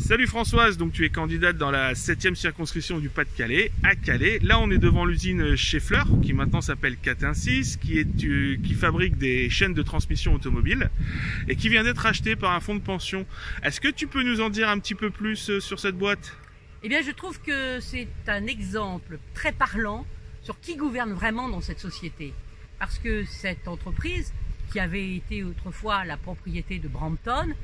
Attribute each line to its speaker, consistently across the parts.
Speaker 1: Salut Françoise, donc tu es candidate dans la 7e circonscription du Pas-de-Calais, à Calais. Là on est devant l'usine Schaeffler, qui maintenant s'appelle Catincis, qui fabrique des chaînes de transmission automobile et qui vient d'être achetée par un fonds de pension. Est-ce que tu peux nous en dire un petit peu plus sur cette boîte?
Speaker 2: Eh bien je trouve que c'est un exemple très parlant sur qui gouverne vraiment dans cette société. Parce que cette entreprise, qui avait été autrefois la propriété de Brampton,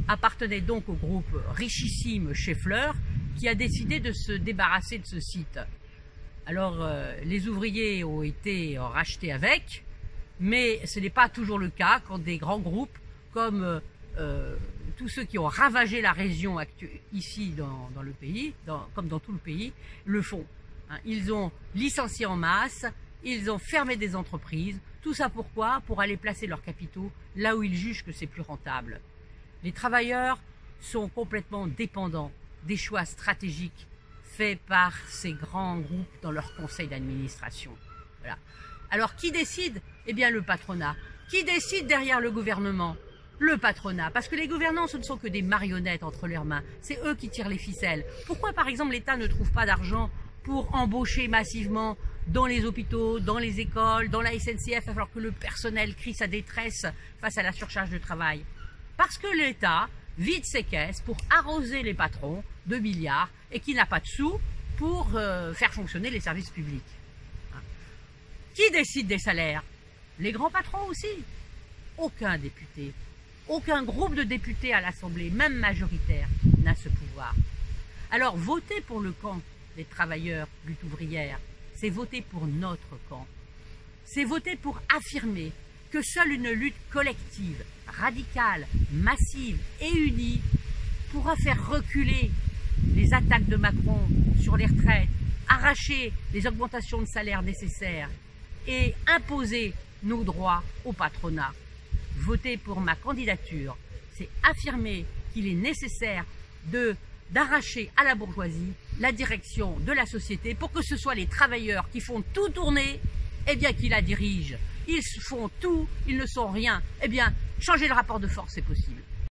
Speaker 2: appartenait donc au groupe richissime Schaeffler, qui a décidé de se débarrasser de ce site. Alors les ouvriers ont été rachetés avec, mais ce n'est pas toujours le cas quand des grands groupes comme tous ceux qui ont ravagé la région ici dans le pays, comme dans tout le pays, le font. Ils ont licencié en masse, ils ont fermé des entreprises. Tout ça pourquoi? Pour aller placer leurs capitaux là où ils jugent que c'est plus rentable. Les travailleurs sont complètement dépendants des choix stratégiques faits par ces grands groupes dans leur conseil d'administration. Voilà. Alors qui décide? Eh bien le patronat. Qui décide derrière le gouvernement? Le patronat. Parce que les gouvernants, ce ne sont que des marionnettes entre leurs mains. C'est eux qui tirent les ficelles. Pourquoi par exemple l'État ne trouve pas d'argent pour embaucher massivement dans les hôpitaux, dans les écoles, dans la SNCF, alors que le personnel crie sa détresse face à la surcharge de travail? Parce que l'État vide ses caisses pour arroser les patrons de milliards et qui n'a pas de sous pour faire fonctionner les services publics. Qui décide des salaires? Les grands patrons aussi. Aucun député, aucun groupe de députés à l'Assemblée, même majoritaire, n'a ce pouvoir. Alors voter pour le camp des travailleurs, lutte ouvrière, c'est voter pour notre camp. C'est voter pour affirmer que seule une lutte collective, radicale, massive et unie pourra faire reculer les attaques de Macron sur les retraites, arracher les augmentations de salaire nécessaires et imposer nos droits au patronat. Voter pour ma candidature, c'est affirmer qu'il est nécessaire d'arracher à la bourgeoisie la direction de la société pour que ce soit les travailleurs qui font tout tourner, eh bien qui la dirigent. Ils font tout, ils ne sont rien. Eh bien, changer le rapport de force, c'est possible.